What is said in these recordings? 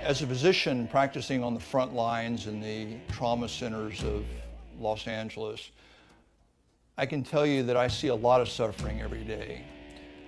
As a physician practicing on the front lines in the trauma centers of Los Angeles, I can tell you that I see a lot of suffering every day.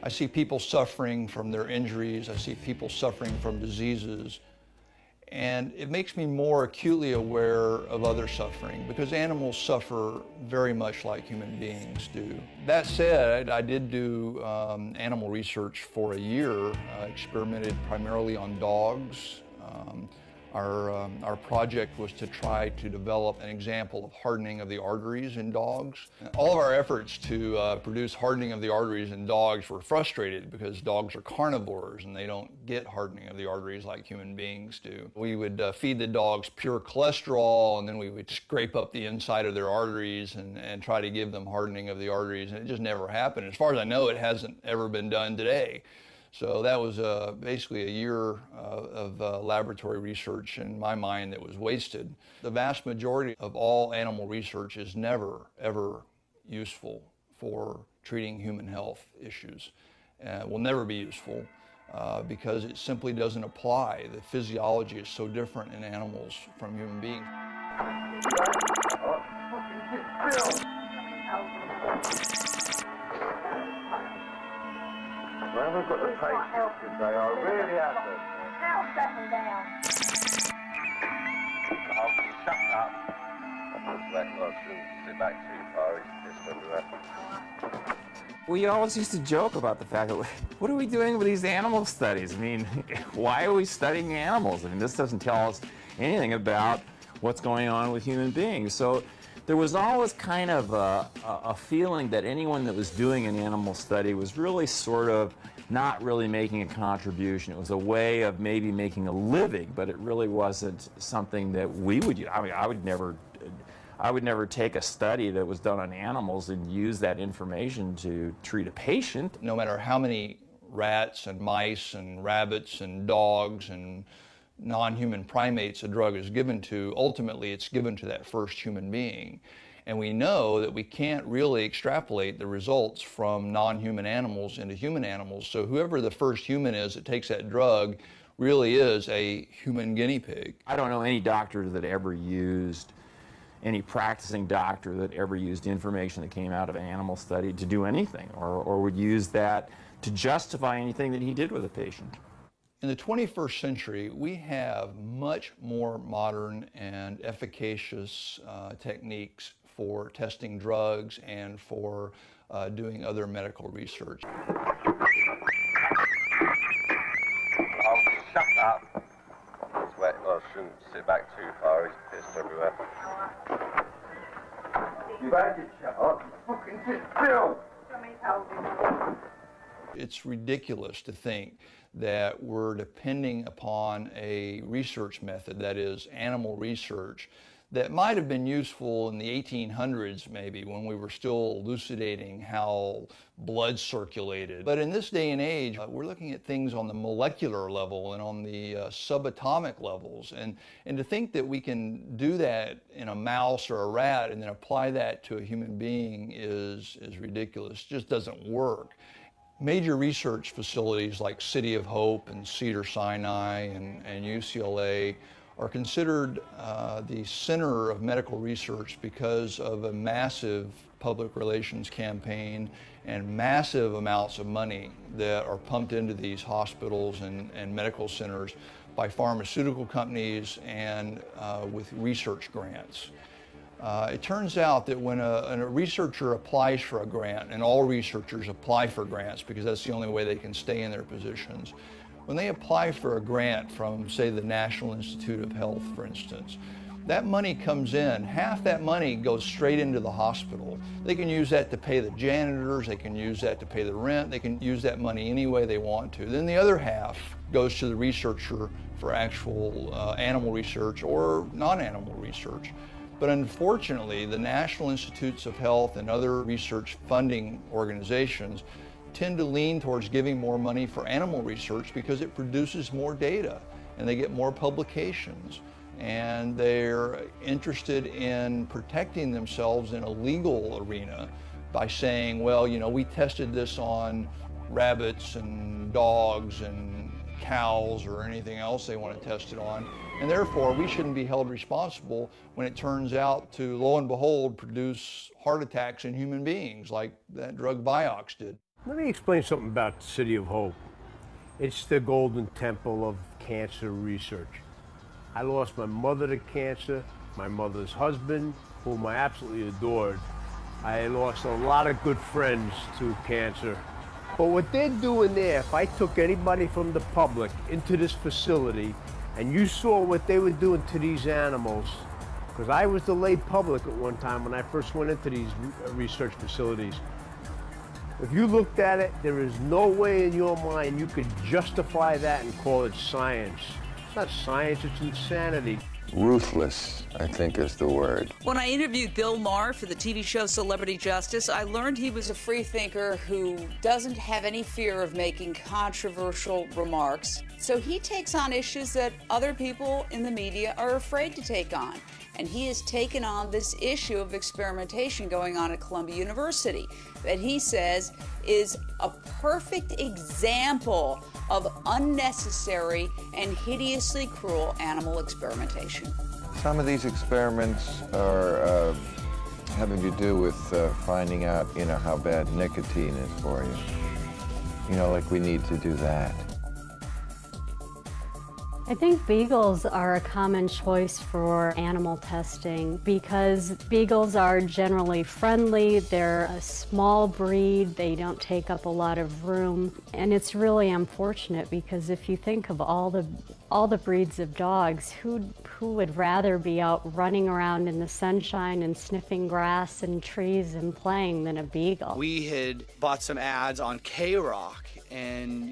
I see people suffering from their injuries. I see people suffering from diseases. And it makes me more acutely aware of other suffering because animals suffer very much like human beings do. That said, I did do animal research for a year, experimented primarily on dogs. Our project was to try to develop an example of hardening of the arteries in dogs. All of our efforts to produce hardening of the arteries in dogs were frustrated because dogs are carnivores and they don't get hardening of the arteries like human beings do. We would feed the dogs pure cholesterol, and then we would scrape up the inside of their arteries and try to give them hardening of the arteries, and it just never happened. As far as I know, it hasn't ever been done today. So that was basically a year of laboratory research in my mind that was wasted. The vast majority of all animal research is never, ever useful for treating human health issues. Will never be useful because it simply doesn't apply. The physiology is so different in animals from human beings. I haven't got the patience today, I really haven't. Now settle down. I'll shut up. I shouldn't sit back too far, he's pissed everywhere. We always used to joke about the fact that, what are we doing with these animal studies? I mean, why are we studying animals? I mean, this doesn't tell us anything about what's going on with human beings. So there was always kind of a feeling that anyone that was doing an animal study was really sort of not really making a contribution. It was a way of maybe making a living, but it really wasn't something that we would use. I mean, I would never take a study that was done on animals and use that information to treat a patient. No matter how many rats and mice and rabbits and dogs and non-human primates a drug is given to, ultimately it's given to that first human being. And we know that we can't really extrapolate the results from non-human animals into human animals. So whoever the first human is that takes that drug really is a human guinea pig. I don't know any doctor that ever used, any practicing doctor that ever used information that came out of an animal study to do anything, or would use that to justify anything that he did with a patient. In the 21st century, we have much more modern and efficacious techniques for testing drugs and for doing other medical research. I'll shut up. I shouldn't sit back too far, he's pissed everywhere. You've had to shut up, you fucking sit still! It's ridiculous to think that we're depending upon a research method, that is animal research, that might have been useful in the 1800s maybe when we were still elucidating how blood circulated. But in this day and age, we're looking at things on the molecular level and on the subatomic levels. And to think that we can do that in a mouse or a rat and then apply that to a human being is ridiculous. It just doesn't work. Major research facilities like City of Hope and Cedars-Sinai and UCLA are considered the center of medical research because of a massive public relations campaign and massive amounts of money that are pumped into these hospitals and medical centers by pharmaceutical companies and with research grants. It turns out that when a researcher applies for a grant, and all researchers apply for grants because that's the only way they can stay in their positions, when they apply for a grant from, say, the National Institute of Health, for instance, that money comes in. Half that money goes straight into the hospital. They can use that to pay the janitors, they can use that to pay the rent, they can use that money any way they want to. Then the other half goes to the researcher for actual animal research or non-animal research. But unfortunately, the National Institutes of Health and other research funding organizations tend to lean towards giving more money for animal research because it produces more data and they get more publications. And they're interested in protecting themselves in a legal arena by saying, well, you know, we tested this on rabbits and dogs and cows or anything else they want to test it on. And therefore, we shouldn't be held responsible when it turns out to, lo and behold, produce heart attacks in human beings like that drug Vioxx did. Let me explain something about City of Hope. It's the golden temple of cancer research. I lost my mother to cancer, my mother's husband, whom I absolutely adored. I lost a lot of good friends to cancer. But what they're doing there, if I took anybody from the public into this facility and you saw what they were doing to these animals, because I was the lay public at one time when I first went into these research facilities. If you looked at it, there is no way in your mind you could justify that and call it science. It's not science, it's insanity. Ruthless, I think, is the word. When I interviewed Bill Maher for the TV show Celebrity Justice, I learned he was a free thinker who doesn't have any fear of making controversial remarks. So he takes on issues that other people in the media are afraid to take on. And he has taken on this issue of experimentation going on at Columbia University that he says is a perfect example of unnecessary and hideously cruel animal experimentation. Some of these experiments are having to do with finding out, how bad nicotine is for you. Like we need to do that. I think beagles are a common choice for animal testing because beagles are generally friendly, they're a small breed, they don't take up a lot of room, and it's really unfortunate because if you think of all the breeds of dogs, who would rather be out running around in the sunshine and sniffing grass and trees and playing than a beagle? We had bought some ads on K-Rock and,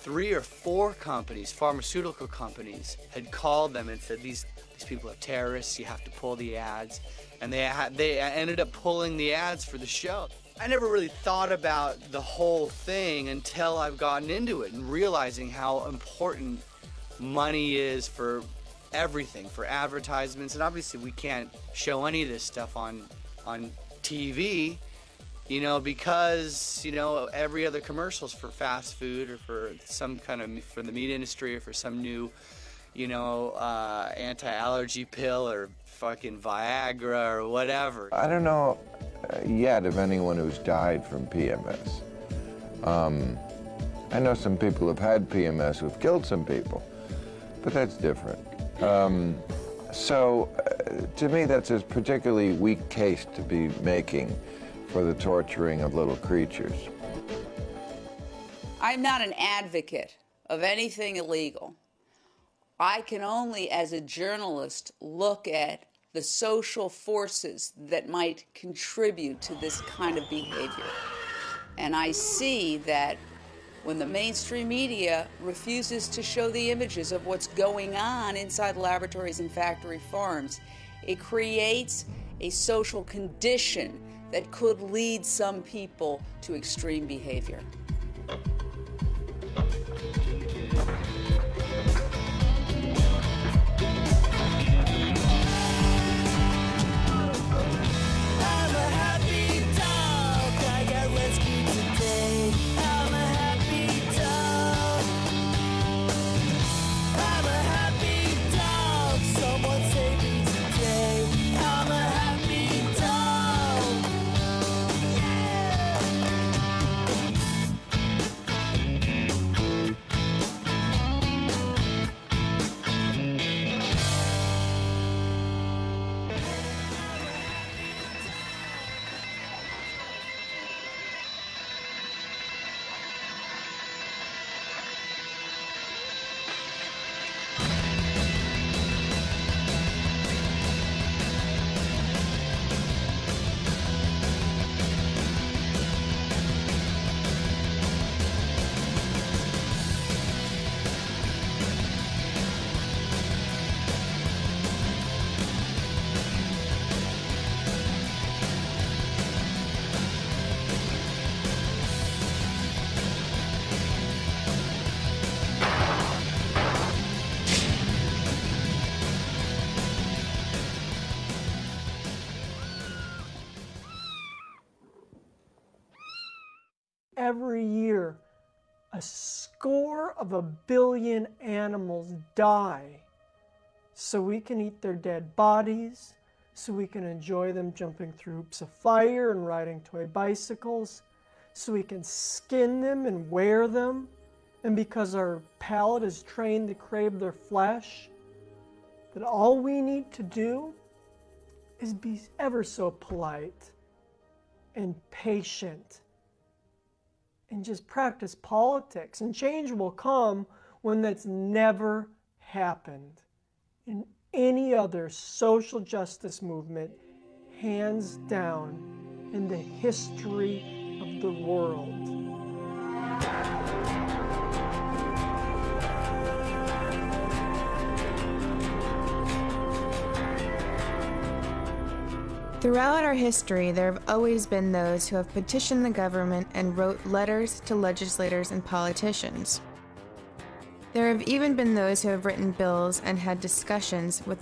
3 or 4 companies, pharmaceutical companies, had called them and said, these people are terrorists, you have to pull the ads. And they ended up pulling the ads for the show. I never really thought about the whole thing until I've gotten into it and realizing how important money is for everything, for advertisements. And obviously we can't show any of this stuff on TV. Because, every other commercial's for fast food or for some kind of, for the meat industry or for some new, anti-allergy pill or fucking Viagra or whatever. I don't know yet of anyone who's died from PMS. I know some people have had PMS who've killed some people, but that's different. So to me, that's a particularly weak case to be making for the torturing of little creatures. I'm not an advocate of anything illegal. I can only, as a journalist, look at the social forces that might contribute to this kind of behavior. And I see that when the mainstream media refuses to show the images of what's going on inside laboratories and factory farms, it creates a social condition that could lead some people to extreme behavior. Every year, a score of 1 billion animals die so we can eat their dead bodies, so we can enjoy them jumping through hoops of fire and riding toy bicycles, so we can skin them and wear them, and because our palate is trained to crave their flesh, that all we need to do is be ever so polite and patient and just practice politics, and change will come when that's never happened in any other social justice movement, hands down, in the history of the world. Throughout our history, there have always been those who have petitioned the government and wrote letters to legislators and politicians. There have even been those who have written bills and had discussions with